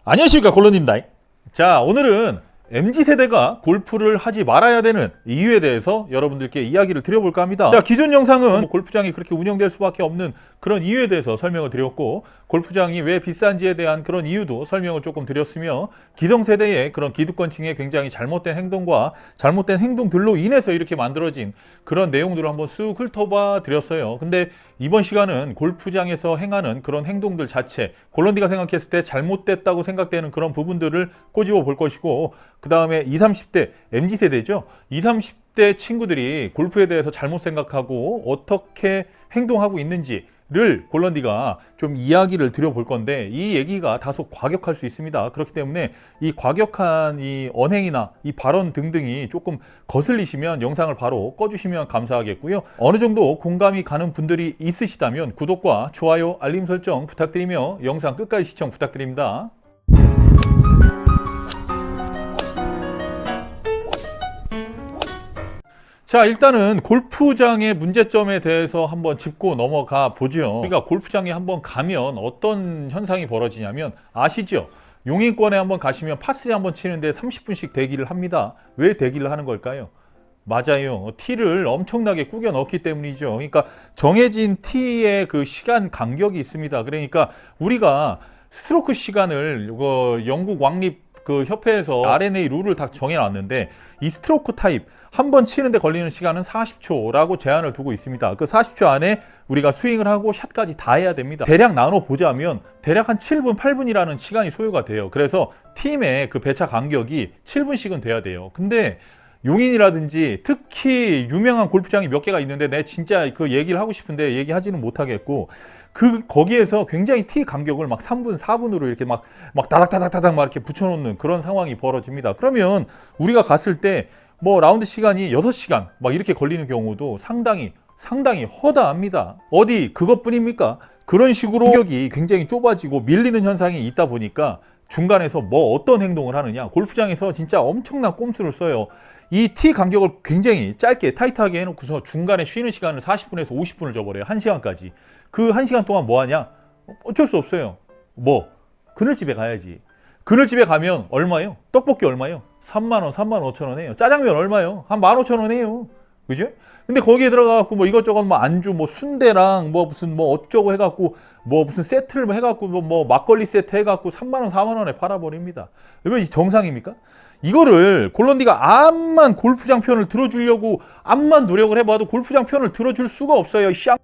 안녕하십니까, 골로입니다. 자, 오늘은 MZ세대가 골프를 하지 말아야 되는 이유에 대해서 여러분들께 이야기를 드려볼까 합니다. 자, 기존 영상은 골프장이 그렇게 운영될 수밖에 없는 그런 이유에 대해서 설명을 드렸고, 골프장이 왜 비싼지에 대한 그런 이유도 설명을 조금 드렸으며, 기성세대의 그런 기득권층의 굉장히 잘못된 행동과 잘못된 행동들로 인해서 이렇게 만들어진 그런 내용들을 한번 쑥 훑어봐 드렸어요. 근데 이번 시간은 골프장에서 행하는 그런 행동들 자체, 골런디가 생각했을 때 잘못됐다고 생각되는 그런 부분들을 꼬집어 볼 것이고, 그 다음에 20, 30대 MZ세대죠. 20, 30대 친구들이 골프에 대해서 잘못 생각하고 어떻게 행동하고 있는지를 골런디가 좀 이야기를 드려볼 건데, 이 얘기가 다소 과격할 수 있습니다. 그렇기 때문에 이 과격한 이 언행이나 이 발언 등등이 조금 거슬리시면 영상을 바로 꺼주시면 감사하겠고요. 어느 정도 공감이 가는 분들이 있으시다면 구독과 좋아요, 알림 설정 부탁드리며 영상 끝까지 시청 부탁드립니다. 자, 일단은 골프장의 문제점에 대해서 한번 짚고 넘어가 보죠. 우리가 골프장에 한번 가면 어떤 현상이 벌어지냐면, 아시죠? 용인권에 한번 가시면 파3 한번 치는데 30분씩 대기를 합니다. 왜 대기를 하는 걸까요? 맞아요. 티를 엄청나게 꾸겨 넣기 때문이죠. 그러니까 정해진 티의 그 시간 간격이 있습니다. 그러니까 우리가 스트로크 시간을 영국 왕립 그 협회에서 R&A 룰을 다 정해놨는데, 이 스트로크 타입 한 번 치는데 걸리는 시간은 40초라고 제한을 두고 있습니다. 그 40초 안에 우리가 스윙을 하고 샷까지 다 해야 됩니다. 대략 나눠보자면 대략 한 7분, 8분이라는 시간이 소요가 돼요. 그래서 팀의 그 배차 간격이 7분씩은 돼야 돼요. 근데 용인이라든지 특히 유명한 골프장이 몇 개가 있는데, 내 진짜 그 얘기를 하고 싶은데 얘기하지는 못하겠고, 거기에서 굉장히 티 간격을 막 3분, 4분으로 이렇게 막 다닥다닥다닥 막 이렇게 붙여놓는 그런 상황이 벌어집니다. 그러면 우리가 갔을 때 뭐 라운드 시간이 6시간 막 이렇게 걸리는 경우도 상당히 허다합니다. 어디 그것뿐입니까? 그런 식으로 간격이 굉장히 좁아지고 밀리는 현상이 있다 보니까 중간에서 뭐 어떤 행동을 하느냐, 골프장에서 진짜 엄청난 꼼수를 써요. 이 티 간격을 굉장히 짧게 타이트하게 해놓고서 중간에 쉬는 시간을 40분에서 50분을 줘버려요. 1시간까지. 그 1시간 동안 뭐 하냐? 어쩔 수 없어요. 뭐 그늘집에 가야지. 그늘집에 가면 얼마예요? 떡볶이 얼마예요? 3만 원, 3만 5천 원 해요. 짜장면 얼마예요? 한 15,000원 해요. 그죠? 근데 거기에 들어가갖고 뭐 이것저것 뭐 안주, 뭐 순대랑 뭐 무슨 뭐 어쩌고 해갖고 뭐 무슨 세트를 해갖고 뭐 막걸리 세트 해갖고 3만 원, 4만 원에 팔아버립니다. 이거 정상입니까? 이거를 골런디가 암만 골프장 편을 들어주려고 암만 노력을 해봐도 골프장 편을 들어줄 수가 없어요. 쌍.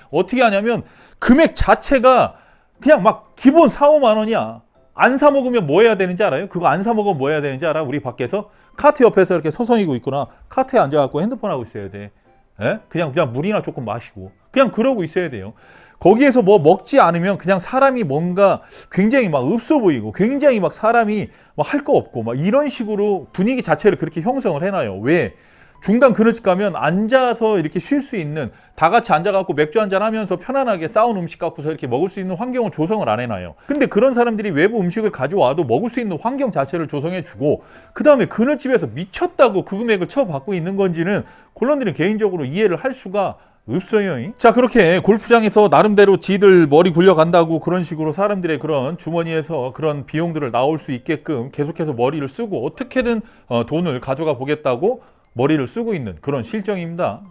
어떻게 하냐면 금액 자체가 그냥 막 기본 4, 5만 원이야. 안 사 먹으면 뭐 해야 되는지 알아요? 그거 안 사 먹으면 뭐 해야 되는지 알아? 우리 밖에서 카트 옆에서 이렇게 서성이고 있거나 카트에 앉아갖고 핸드폰 하고 있어야 돼. 에? 그냥 물이나 조금 마시고 그냥 그러고 있어야 돼요. 거기에서 뭐 먹지 않으면 그냥 사람이 뭔가 굉장히 막 없어 보이고, 굉장히 막 사람이 막 할 거 없고 막 이런 식으로 분위기 자체를 그렇게 형성을 해놔요. 왜? 중간 그늘집 가면 앉아서 이렇게 쉴 수 있는, 다 같이 앉아갖고 맥주 한잔 하면서 편안하게 싸운 음식 갖고서 이렇게 먹을 수 있는 환경을 조성을 안 해놔요. 근데 그런 사람들이 외부 음식을 가져와도 먹을 수 있는 환경 자체를 조성해주고, 그 다음에 그늘집에서 미쳤다고 그 금액을 쳐받고 있는 건지는 골런들은 개인적으로 이해를 할 수가 없어요. 자, 그렇게 골프장에서 나름대로 지들 머리 굴려간다고 그런 식으로 사람들의 그런 주머니에서 그런 비용들을 나올 수 있게끔 계속해서 머리를 쓰고 어떻게든 돈을 가져가 보겠다고 머리를 쓰고 있는 그런 실정입니다.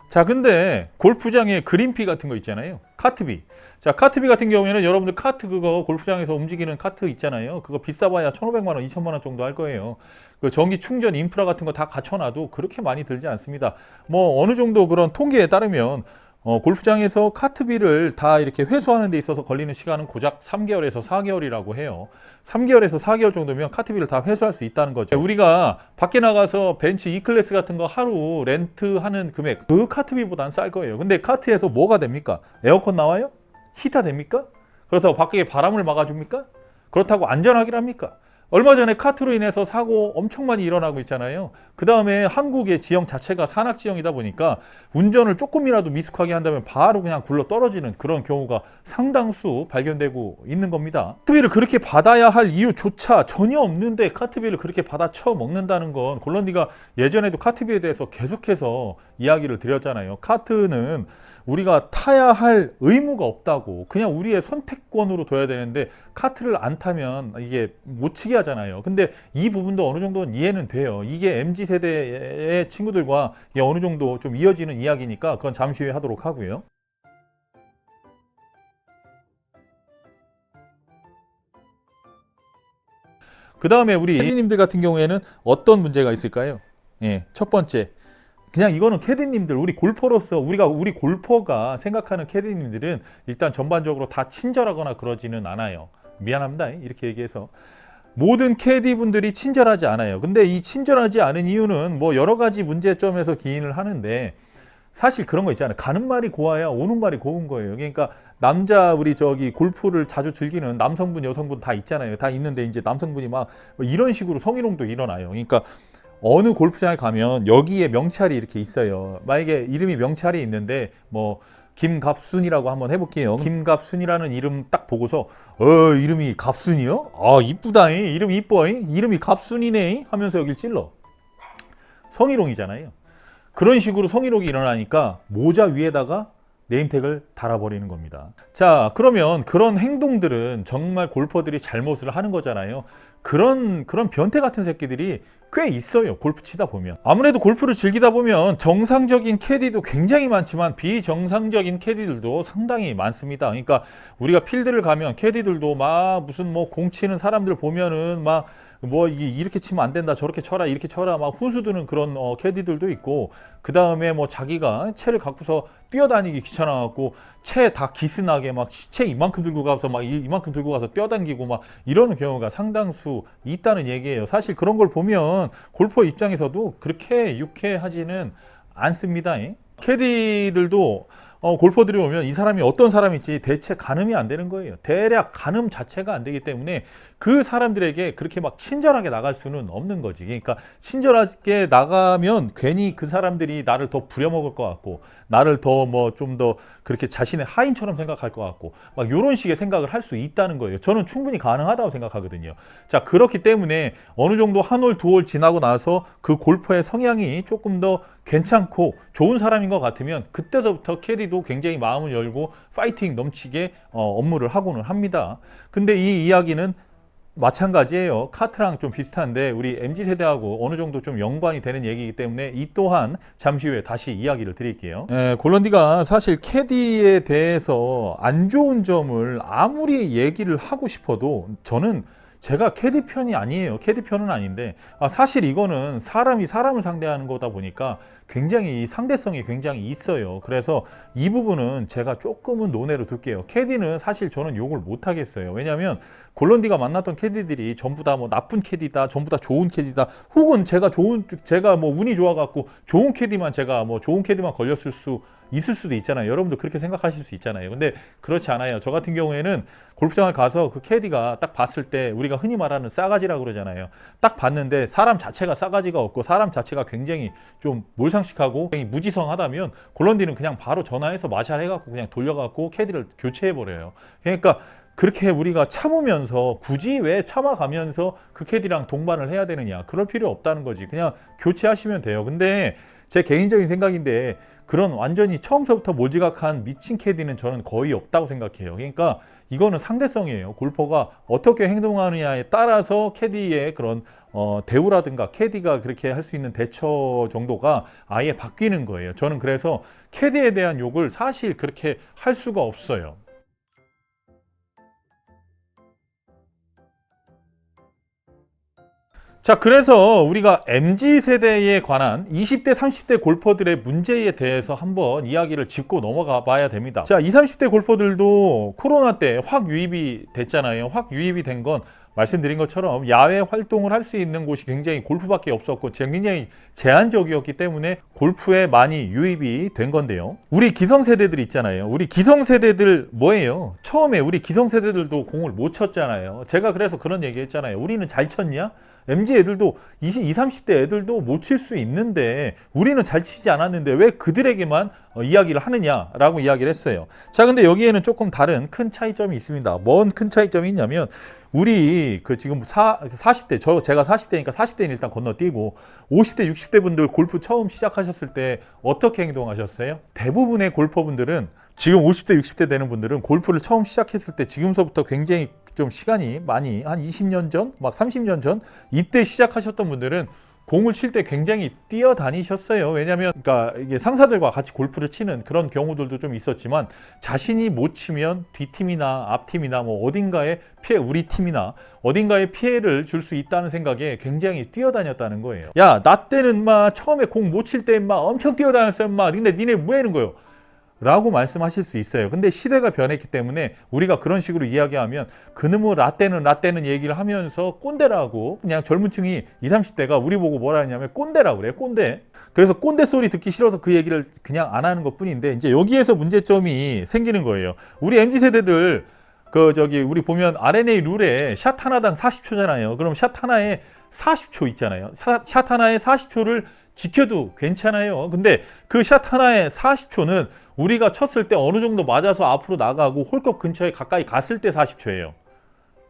자, 근데 골프장에 그린피 같은 거 있잖아요. 카트비. 자, 카트비 같은 경우에는 여러분들 카트 그거 골프장에서 움직이는 카트 있잖아요. 그거 비싸봐야 1,500만 원, 2,000만 원 정도 할 거예요. 그 전기 충전 인프라 같은 거 다 갖춰놔도 그렇게 많이 들지 않습니다. 뭐 어느 정도 그런 통계에 따르면 골프장에서 카트비를 다 이렇게 회수하는 데 있어서 걸리는 시간은 고작 3개월에서 4개월이라고 해요. 3개월에서 4개월 정도면 카트비를 다 회수할 수 있다는 거죠. 우리가 밖에 나가서 벤츠 E클래스 같은 거 하루 렌트하는 금액, 그 카트비보다는 쌀 거예요. 근데 카트에서 뭐가 됩니까? 에어컨 나와요? 히터 됩니까? 그렇다고 밖에 바람을 막아줍니까? 그렇다고 안전하긴 합니까? 얼마 전에 카트로 인해서 사고 엄청 많이 일어나고 있잖아요. 그 다음에 한국의 지형 자체가 산악지형이다 보니까 운전을 조금이라도 미숙하게 한다면 바로 그냥 굴러 떨어지는 그런 경우가 상당수 발견되고 있는 겁니다. 카트비를 그렇게 받아야 할 이유조차 전혀 없는데 카트비를 그렇게 받아 쳐먹는다는 건, 골런디가 예전에도 카트비에 대해서 계속해서 이야기를 드렸잖아요. 카트는 우리가 타야 할 의무가 없다고, 그냥 우리의 선택권으로 둬야 되는데 카트를 안 타면 이게 못 치게 하잖아요. 근데 이 부분도 어느 정도는 이해는 돼요. 이게 MZ세대의 친구들과 이게 어느 정도 좀 이어지는 이야기니까 그건 잠시 후에 하도록 하고요. 그 다음에 우리 캐디님들 같은 경우에는 어떤 문제가 있을까요? 예, 첫 번째, 그냥 이거는 캐디님들, 우리 골퍼로서 우리 골퍼가 생각하는 캐디님들은 일단 전반적으로 다 친절하거나 그러지는 않아요. 미안합니다, 이렇게 얘기해서. 모든 캐디분들이 친절하지 않아요. 근데 이 친절하지 않은 이유는 뭐 여러 가지 문제점에서 기인을 하는데, 사실 그런 거 있잖아요. 가는 말이 고와야 오는 말이 고운 거예요. 그러니까 남자, 우리 저기 골프를 자주 즐기는 남성분, 여성분 다 있잖아요. 다 있는데 이제 남성분이 막 이런 식으로 성희롱도 일어나요. 그러니까 어느 골프장에 가면 여기에 명찰이 이렇게 있어요. 만약에 이름이 명찰이 있는데 뭐 김갑순이라고 한번 해볼게요. 김갑순이라는 이름 딱 보고서 이름이 갑순이요? 아 이쁘다잉, 이름 이뻐잉, 이름이 갑순이네 하면서 여길 찔러. 성희롱이잖아요. 그런 식으로 성희롱이 일어나니까 모자 위에다가 네임택을 달아버리는 겁니다. 자, 그러면 그런 행동들은 정말 골퍼들이 잘못을 하는 거잖아요. 그런 변태 같은 새끼들이 꽤 있어요. 골프 치다 보면. 아무래도 골프를 즐기다 보면 정상적인 캐디도 굉장히 많지만 비정상적인 캐디들도 상당히 많습니다. 그러니까 우리가 필드를 가면 캐디들도 막 무슨 뭐 공 치는 사람들 보면은 막 뭐 이렇게 치면 안 된다, 저렇게 쳐라, 이렇게 쳐라 막 훈수 두는 그런 캐디들도 있고, 그 다음에 뭐 자기가 채를 갖고서 뛰어다니기 귀찮아갖고 채 다 기스나게 막 채 이만큼 들고 가서 막 이만큼 들고 가서 뛰어다니고 막 이러는 경우가 상당수 있다는 얘기예요. 사실 그런 걸 보면 골퍼 입장에서도 그렇게 유쾌하지는 않습니다. 캐디들도 골퍼들이 오면 이 사람이 어떤 사람일지 대체 가늠이 안 되는 거예요. 대략 가늠 자체가 안 되기 때문에 그 사람들에게 그렇게 막 친절하게 나갈 수는 없는 거지. 그러니까 친절하게 나가면 괜히 그 사람들이 나를 더 부려먹을 것 같고, 나를 더 뭐 좀 더 그렇게 자신의 하인처럼 생각할 것 같고, 막 이런 식의 생각을 할 수 있다는 거예요. 저는 충분히 가능하다고 생각하거든요. 자, 그렇기 때문에 어느 정도 한 홀, 두 홀 지나고 나서 그 골퍼의 성향이 조금 더 괜찮고 좋은 사람인 것 같으면 그때서부터 캐디도 굉장히 마음을 열고 파이팅 넘치게 업무를 하고는 합니다. 근데 이 이야기는 마찬가지예요. 카트랑 좀 비슷한데 우리 MZ세대하고 어느 정도 좀 연관이 되는 얘기이기 때문에 이 또한 잠시 후에 다시 이야기를 드릴게요. 골런디가 사실 캐디에 대해서 안 좋은 점을 아무리 얘기를 하고 싶어도 저는 제가 캐디 편이 아니에요. 캐디 편은 아닌데 사실 이거는 사람이 사람을 상대하는 거다 보니까 굉장히 상대성이 굉장히 있어요. 그래서 이 부분은 제가 조금은 논외로 둘게요. 캐디는 사실 저는 욕을 못 하겠어요. 왜냐하면 골런디가 만났던 캐디들이 전부 다 뭐 나쁜 캐디다, 전부 다 좋은 캐디다, 혹은 제가 뭐 운이 좋아갖고 좋은 캐디만 제가 뭐 좋은 캐디만 걸렸을 수 있을 수도 있잖아요. 여러분도 그렇게 생각하실 수 있잖아요. 근데 그렇지 않아요. 저 같은 경우에는 골프장을 가서 그 캐디가 딱 봤을 때 우리가 흔히 말하는 싸가지라고 그러잖아요. 딱 봤는데 사람 자체가 싸가지가 없고 사람 자체가 굉장히 좀 몰상식하고 굉장히 무지성하다면 골런디는 그냥 바로 전화해서 마샬 해갖고 그냥 돌려갖고 캐디를 교체해버려요. 그러니까 그렇게 우리가 참으면서 굳이 왜 참아가면서 그 캐디랑 동반을 해야 되느냐, 그럴 필요 없다는 거지. 그냥 교체하시면 돼요. 근데 제 개인적인 생각인데 그런 완전히 처음서부터 몰지각한 미친 캐디는 저는 거의 없다고 생각해요. 그러니까 이거는 상대성이에요. 골퍼가 어떻게 행동하느냐에 따라서 캐디의 그런 대우라든가 캐디가 그렇게 할 수 있는 대처 정도가 아예 바뀌는 거예요. 저는 그래서 캐디에 대한 욕을 사실 그렇게 할 수가 없어요. 자, 그래서 우리가 MZ세대에 관한 20대, 30대 골퍼들의 문제에 대해서 한번 이야기를 짚고 넘어가 봐야 됩니다. 자, 20, 30대 골퍼들도 코로나 때 확 유입이 됐잖아요. 확 유입이 된 건 말씀드린 것처럼 야외 활동을 할 수 있는 곳이 굉장히 골프밖에 없었고 굉장히 제한적이었기 때문에 골프에 많이 유입이 된 건데요. 우리 기성세대들 있잖아요. 우리 기성세대들 뭐예요? 처음에 우리 기성세대들도 공을 못 쳤잖아요. 제가 그래서 그런 얘기 했잖아요. 우리는 잘 쳤냐? MZ 애들도 20, 30대 애들도 못 칠 수 있는데 우리는 잘 치지 않았는데 왜 그들에게만 이야기를 하느냐라고 이야기를 했어요. 자, 근데 여기에는 조금 다른 큰 차이점이 있습니다. 뭔 큰 차이점이 있냐면 우리 그 지금 40대, 제가 40대니까 40대는 일단 건너뛰고 50대, 60대 분들 골프 처음 시작하셨을 때 어떻게 행동하셨어요? 대부분의 골퍼분들은 지금 50대, 60대 되는 분들은 골프를 처음 시작했을 때 지금서부터 굉장히 좀 시간이 많이 한 20년 전, 막 30년 전 이때 시작하셨던 분들은 공을 칠 때 굉장히 뛰어다니셨어요. 왜냐하면 그러니까 이게 상사들과 같이 골프를 치는 그런 경우들도 좀 있었지만 자신이 못 치면 뒷팀이나 앞팀이나 뭐 어딘가에 우리 팀이나 어딘가에 피해를 줄 수 있다는 생각에 굉장히 뛰어다녔다는 거예요. 야, 나 때는 막 처음에 공 못 칠 때 막 엄청 뛰어다녔어요. 막 근데 니네 뭐 하는 거요? 라고 말씀하실 수 있어요. 근데 시대가 변했기 때문에 우리가 그런 식으로 이야기하면 그놈의 라떼는 얘기를 하면서 꼰대라고 그냥 젊은 층이 20, 30대가 우리 보고 뭐라 하냐면 꼰대라고 그래요. 꼰대. 그래서 꼰대 소리 듣기 싫어서 그 얘기를 그냥 안 하는 것 뿐인데 이제 여기에서 문제점이 생기는 거예요. 우리 MZ세대들 우리 보면 R&A 룰에 샷 하나당 40초잖아요. 그럼 샷 하나에 40초 있잖아요. 샷 하나에 40초를 지켜도 괜찮아요. 근데 그 샷 하나에 40초는 우리가 쳤을 때 어느 정도 맞아서 앞으로 나가고 홀컵 근처에 가까이 갔을 때 40초예요.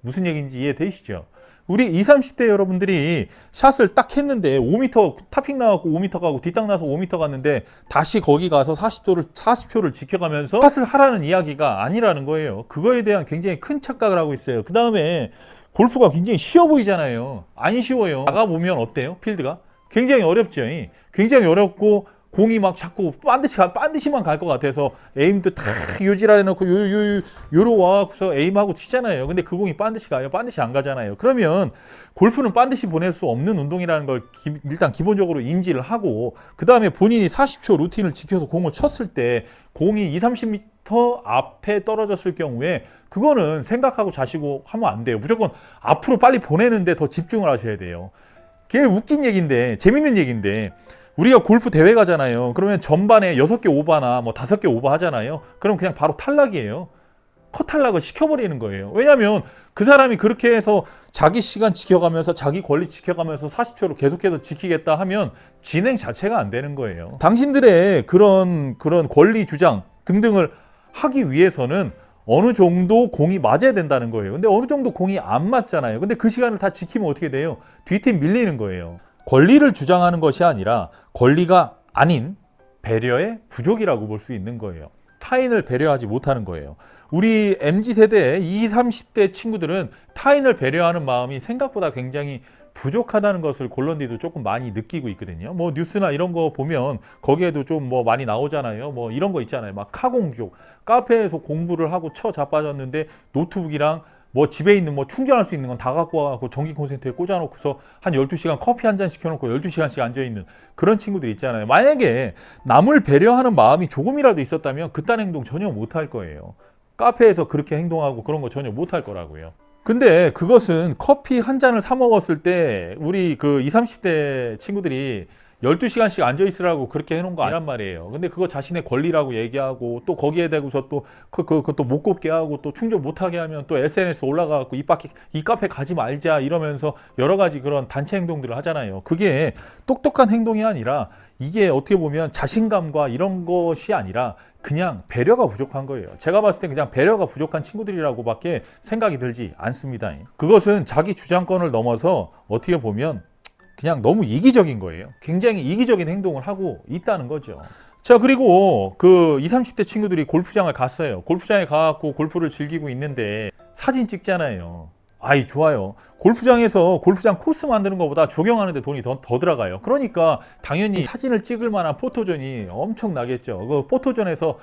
무슨 얘기인지 이해되시죠? 우리 20, 30대 여러분들이 샷을 딱 했는데 5m 탑핑 나왔고 5m 가고 뒷땅 나서 5m 갔는데 다시 거기 가서 40초를 지켜가면서 샷을 하라는 이야기가 아니라는 거예요. 그거에 대한 굉장히 큰 착각을 하고 있어요. 그 다음에 골프가 굉장히 쉬워 보이잖아요. 안 쉬워요. 나가보면 어때요? 필드가? 굉장히 어렵죠. 굉장히 어렵고 공이 막 자꾸 반드시만 갈 것 같아서 에임도 탁 요지라 해놓고 요로 와서 에임하고 치잖아요. 근데 그 공이 반드시 가요? 반드시 안 가잖아요. 그러면 골프는 반드시 보낼 수 없는 운동이라는 걸 일단 기본적으로 인지를 하고 그 다음에 본인이 40초 루틴을 지켜서 공을 쳤을 때 공이 20, 30m 앞에 떨어졌을 경우에 그거는 생각하고 자시고 하면 안 돼요. 무조건 앞으로 빨리 보내는데 더 집중을 하셔야 돼요. 그게 웃긴 얘기인데 재밌는 얘기인데 우리가 골프 대회 가잖아요. 그러면 전반에 6개 오버나 뭐 5개 오버 하잖아요. 그럼 그냥 바로 탈락이에요. 컷 탈락을 시켜버리는 거예요. 왜냐하면 그 사람이 그렇게 해서 자기 시간 지켜가면서 자기 권리 지켜가면서 40초를 계속해서 지키겠다 하면 진행 자체가 안 되는 거예요. 당신들의 그런 권리 주장 등등을 하기 위해서는 어느 정도 공이 맞아야 된다는 거예요. 근데 어느 정도 공이 안 맞잖아요. 근데 그 시간을 다 지키면 어떻게 돼요? 뒷팀 밀리는 거예요. 권리를 주장하는 것이 아니라 권리가 아닌 배려의 부족이라고 볼 수 있는 거예요. 타인을 배려하지 못하는 거예요. 우리 MZ세대 20, 30대 친구들은 타인을 배려하는 마음이 생각보다 굉장히 부족하다는 것을 골런디도 조금 많이 느끼고 있거든요. 뭐 뉴스나 이런 거 보면 거기에도 좀 뭐 많이 나오잖아요. 뭐 이런 거 있잖아요. 막 카공족 카페에서 공부를 하고 자빠졌는데 노트북이랑 뭐 집에 있는 뭐 충전할 수 있는 건 다 갖고 와서 전기 콘센트에 꽂아놓고서 한 12시간 커피 한 잔 시켜놓고 12시간씩 앉아있는 그런 친구들 있잖아요. 만약에 남을 배려하는 마음이 조금이라도 있었다면 그딴 행동 전혀 못할 거예요. 카페에서 그렇게 행동하고 그런 거 전혀 못할 거라고요. 근데 그것은 커피 한 잔을 사 먹었을 때 우리 그 20, 30대 친구들이 12시간씩 앉아있으라고 그렇게 해놓은 거 아니란 말이에요. 근데 그거 자신의 권리라고 얘기하고 또 거기에 대고서 또 그것도 못 곱게 하고 또 충전 못하게 하면 또 SNS 올라가고 이 카페 가지 말자 이러면서 여러 가지 그런 단체 행동들을 하잖아요. 그게 똑똑한 행동이 아니라 이게 어떻게 보면 자신감과 이런 것이 아니라 그냥 배려가 부족한 거예요. 제가 봤을 때 그냥 배려가 부족한 친구들이라고밖에 생각이 들지 않습니다. 그것은 자기 주장권을 넘어서 어떻게 보면 그냥 너무 이기적인 거예요. 굉장히 이기적인 행동을 하고 있다는 거죠. 자, 그리고 그 20, 30대 친구들이 골프장을 갔어요. 골프장에 가갖고 골프를 즐기고 있는데 사진 찍잖아요. 아이, 좋아요. 골프장에서 골프장 코스 만드는 것보다 조경하는데 돈이 더 들어가요. 그러니까 당연히 사진을 찍을 만한 포토존이 엄청나겠죠. 그 포토존에서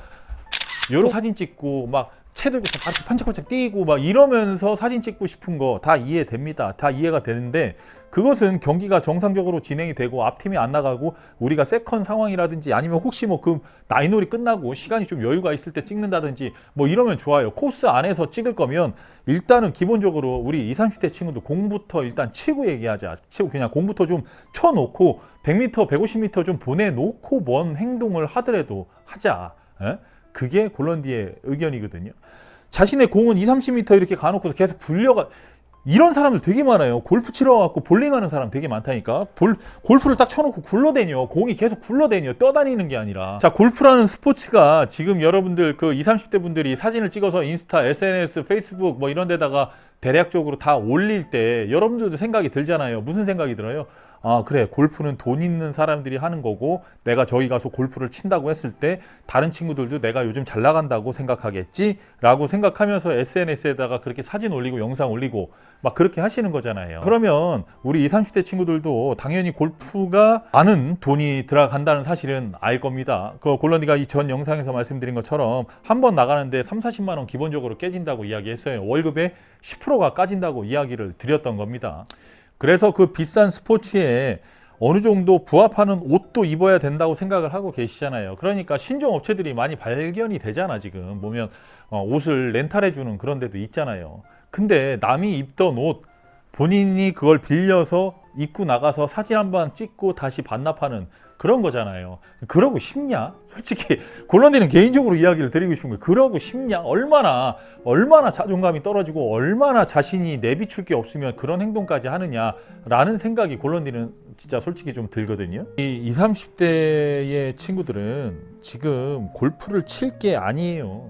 여러 사진 찍고 막 채들고 반짝반짝 뛰고 막 이러면서 사진 찍고 싶은 거 다 이해됩니다. 다 이해가 되는데 그것은 경기가 정상적으로 진행이 되고 앞팀이 안 나가고 우리가 세컨 상황이라든지 아니면 혹시 뭐 그 나인홀이 끝나고 시간이 좀 여유가 있을 때 찍는다든지 뭐 이러면 좋아요. 코스 안에서 찍을 거면 일단은 기본적으로 우리 20, 30대 친구도 공부터 일단 치고 얘기하자. 치고 그냥 공부터 좀 쳐놓고 100m, 150m 좀 보내놓고 뭔 행동을 하더라도 하자. 에? 그게 골런디의 의견이거든요. 자신의 공은 20, 30m 이렇게 가놓고서 계속 이런 사람들 되게 많아요. 골프 치러 갖고 볼링하는 사람 되게 많다니까. 골프를 딱 쳐놓고 굴러다녀. 공이 계속 굴러다녀. 떠다니는 게 아니라. 자, 골프라는 스포츠가 지금 여러분들 그 20, 30대 분들이 사진을 찍어서 인스타, SNS, 페이스북 뭐 이런 데다가 대략적으로 다 올릴 때 여러분들도 생각이 들잖아요. 무슨 생각이 들어요? 아, 그래. 골프는 돈 있는 사람들이 하는 거고 내가 저기 가서 골프를 친다고 했을 때 다른 친구들도 내가 요즘 잘 나간다고 생각하겠지? 라고 생각하면서 SNS에다가 그렇게 사진 올리고 영상 올리고 막 그렇게 하시는 거잖아요. 그러면 우리 20, 30대 친구들도 당연히 골프가 많은 돈이 들어간다는 사실은 알 겁니다. 그 골런디가 이 전 영상에서 말씀드린 것처럼 한 번 나가는데 3, 40만 원 기본적으로 깨진다고 이야기했어요. 월급의 10%가 까진다고 이야기를 드렸던 겁니다. 그래서 그 비싼 스포츠에 어느 정도 부합하는 옷도 입어야 된다고 생각을 하고 계시잖아요. 그러니까 신종 업체들이 많이 발견이 되잖아. 지금 보면 옷을 렌탈해 주는 그런 데도 있잖아요. 근데 남이 입던 옷 본인이 그걸 빌려서 입고 나가서 사진 한번 찍고 다시 반납하는 그런 거잖아요. 그러고 싶냐? 솔직히 골런디는 개인적으로 이야기를 드리고 싶은 거예요. 그러고 싶냐? 얼마나 자존감이 떨어지고 얼마나 자신이 내비출 게 없으면 그런 행동까지 하느냐라는 생각이 골런디는 진짜 솔직히 좀 들거든요. 이 20, 30대의 친구들은 지금 골프를 칠 게 아니에요.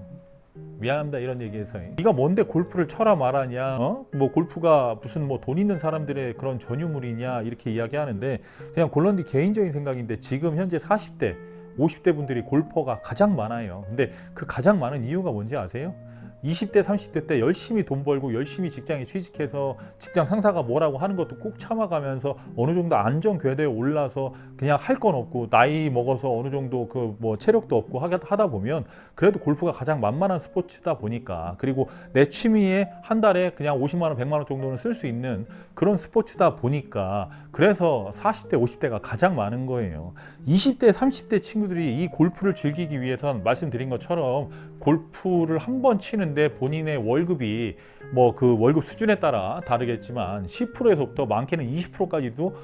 미안합니다 이런 얘기해서. 네가 뭔데 골프를 쳐라 말하냐, 뭐 골프가 무슨 뭐 돈 있는 사람들의 그런 전유물이냐 이렇게 이야기하는데, 그냥 골런디 개인적인 생각인데 지금 현재 40대 50대 분들이 골퍼가 가장 많아요. 근데 그 가장 많은 이유가 뭔지 아세요? 20대 30대 때 열심히 돈 벌고 열심히 직장에 취직해서 직장 상사가 뭐라고 하는 것도 꾹 참아가면서 어느 정도 안전 궤도에 올라서 그냥 할 건 없고 나이 먹어서 어느 정도 그 뭐 체력도 없고 하다 보면 그래도 골프가 가장 만만한 스포츠다 보니까, 그리고 내 취미에 한 달에 그냥 50만 원 100만 원 정도는 쓸 수 있는 그런 스포츠다 보니까 그래서 40대 50대가 가장 많은 거예요. 20대 30대 친구들이 이 골프를 즐기기 위해선 말씀드린 것처럼 골프를 한 번 치는데 본인의 월급이 뭐 그 월급 수준에 따라 다르겠지만 10%에서부터 많게는 20%까지도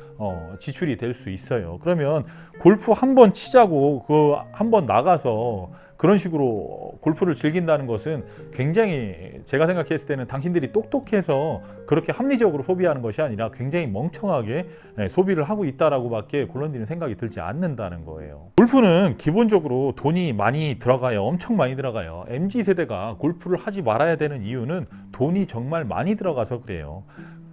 지출이 될 수 있어요. 그러면 골프 한 번 치자고 그 한 번 나가서 그런 식으로 골프를 즐긴다는 것은 굉장히, 제가 생각했을 때는 당신들이 똑똑해서 그렇게 합리적으로 소비하는 것이 아니라 굉장히 멍청하게 소비를 하고 있다라고밖에 골런디는 생각이 들지 않는다는 거예요. 골프는 기본적으로 돈이 많이 들어가요. 엄청 많이 들어가요. MZ세대가 골프를 하지 말아야 되는 이유는 돈이 정말 많이 들어가서 그래요.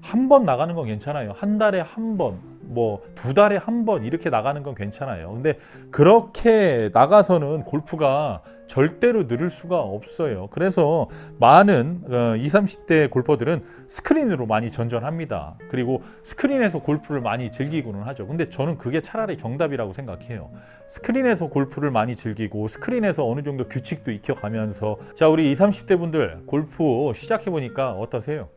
한 번 나가는 건 괜찮아요. 한 달에 한 번, 뭐 2달에 한 번 이렇게 나가는 건 괜찮아요. 근데 그렇게 나가서는 골프가 절대로 늘을 수가 없어요. 그래서 많은 20, 30대 골퍼들은 스크린으로 많이 전전합니다. 그리고 스크린에서 골프를 많이 즐기고는 하죠. 근데 저는 그게 차라리 정답이라고 생각해요. 스크린에서 골프를 많이 즐기고 스크린에서 어느 정도 규칙도 익혀가면서. 자, 우리 20, 30대 분들 골프 시작해보니까 어떠세요?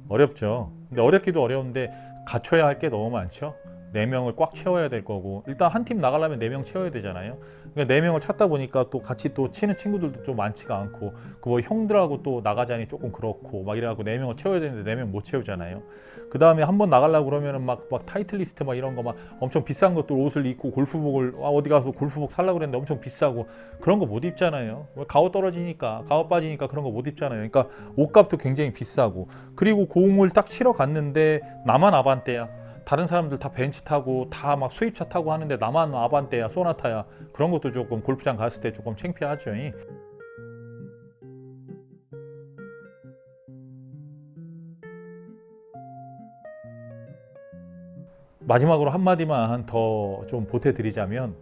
어렵죠. 근데 어렵기도 어려운데 갖춰야 할 게 너무 많죠. 4명을 꽉 채워야 될 거고, 일단 한 팀 나가려면 4명 채워야 되잖아요. 그러니까 4명을 찾다 보니까 또 같이 또 치는 친구들도 좀 많지가 않고, 그 뭐 형들하고 또 나가자니 조금 그렇고 막 이래갖고 4명을 채워야 되는데 4명 못 채우잖아요. 그 다음에 한번 나가려고 그러면은 막 타이틀리스트 막 이런 거 막 엄청 비싼 것들 옷을 입고 골프복을 어디 가서 골프복 살려고 그랬는데 엄청 비싸고 그런 거 못 입잖아요. 가오 떨어지니까, 가오 빠지니까 그런 거 못 입잖아요. 그러니까 옷값도 굉장히 비싸고, 그리고 공을 딱 치러 갔는데 나만 아반떼야. 다른 사람들 다 벤츠 타고 다 막 수입차 타고 하는데 나만 아반떼야, 소나타야. 그런 것도 조금 골프장 갔을 때 조금 창피하죠. 마지막으로 한마디만 더 좀 보태드리자면,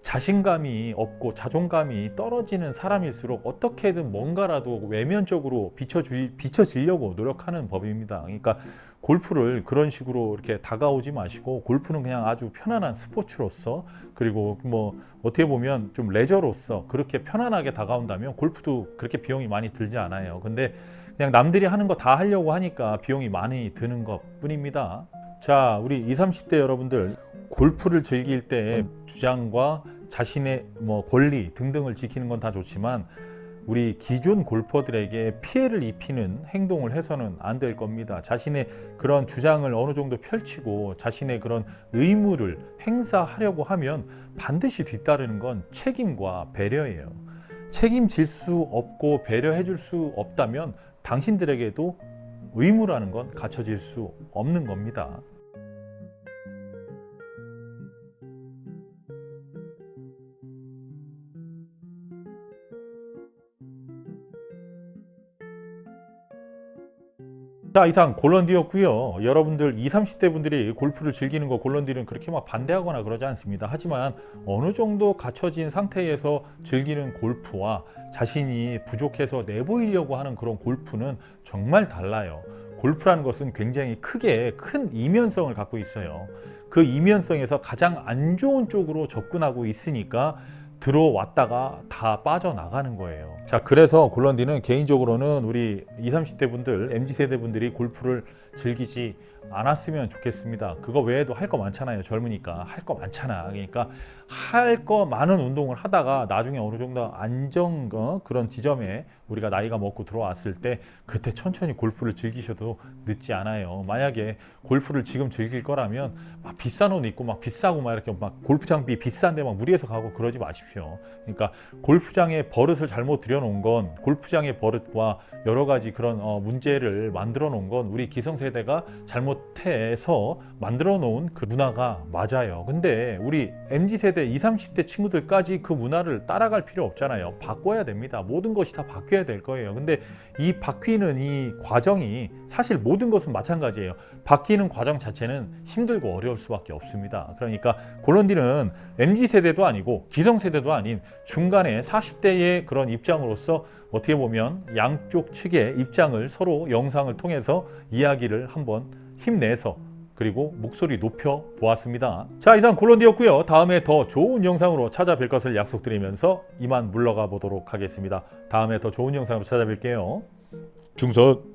자신감이 없고 자존감이 떨어지는 사람일수록 어떻게든 뭔가라도 외면적으로 비춰지려고 노력하는 법입니다. 그러니까 골프를 그런 식으로 이렇게 다가오지 마시고, 골프는 그냥 아주 편안한 스포츠로서, 그리고 뭐 어떻게 보면 좀 레저로서 그렇게 편안하게 다가온다면 골프도 그렇게 비용이 많이 들지 않아요. 근데 그냥 남들이 하는 거 다 하려고 하니까 비용이 많이 드는 것 뿐입니다. 자, 우리 20, 30대 여러분들, 골프를 즐길 때 주장과 자신의 뭐 권리 등등을 지키는 건 다 좋지만 우리 기존 골퍼들에게 피해를 입히는 행동을 해서는 안 될 겁니다. 자신의 그런 주장을 어느 정도 펼치고 자신의 그런 의무를 행사하려고 하면 반드시 뒤따르는 건 책임과 배려예요. 책임질 수 없고 배려해 줄 수 없다면 당신들에게도 의무라는 건 갖춰질 수 없는 겁니다. 자, 이상 골런디였고요. 여러분들 20, 30대 분들이 골프를 즐기는 거 골런디는 그렇게 막 반대하거나 그러지 않습니다. 하지만 어느 정도 갖춰진 상태에서 즐기는 골프와 자신이 부족해서 내보이려고 하는 그런 골프는 정말 달라요. 골프라는 것은 굉장히 크게 큰 이면성을 갖고 있어요. 그 이면성에서 가장 안 좋은 쪽으로 접근하고 있으니까 들어왔다가 다 빠져나가는 거예요. 자, 그래서 골런디는 개인적으로는 우리 20, 30대 분들, MZ세대 분들이 골프를 즐기지 않았으면 좋겠습니다. 그거 외에도 할 거 많잖아요. 젊으니까 할 거 많잖아. 그러니까 할 거 많은 운동을 하다가 나중에 어느 정도 안정 그런 지점에 우리가 나이가 먹고 들어왔을 때 그때 천천히 골프를 즐기셔도 늦지 않아요. 만약에 골프를 지금 즐길 거라면 막 비싼 옷 입고 막 비싸고 막 이렇게 막 골프 장비 비싼데 막 무리해서 가고 그러지 마십시오. 그러니까 골프장에 버릇을 잘못 들여놓은 건 골프장의 버릇과 여러 가지 그런 문제를 만들어 놓은 건 우리 기성세대가 잘못해서 만들어 놓은 그 문화가 맞아요. 근데 우리 MZ세대 20, 30대 친구들까지 그 문화를 따라갈 필요 없잖아요. 바꿔야 됩니다. 모든 것이 다 바뀌어야 될 거예요. 근데 이 바뀌는 이 과정이 사실 모든 것은 마찬가지예요. 바뀌는 과정 자체는 힘들고 어려울 수밖에 없습니다. 그러니까 골런디는 MZ세대도 아니고 기성세대도 아닌 중간에 40대의 그런 입장으로서 어떻게 보면 양쪽 측의 입장을 서로 영상을 통해서 이야기를 한번 힘내서 그리고 목소리 높여 보았습니다. 자, 이상 골런디였고요. 다음에 더 좋은 영상으로 찾아뵐 것을 약속드리면서 이만 물러가 보도록 하겠습니다. 다음에 더 좋은 영상으로 찾아뵐게요. 중선.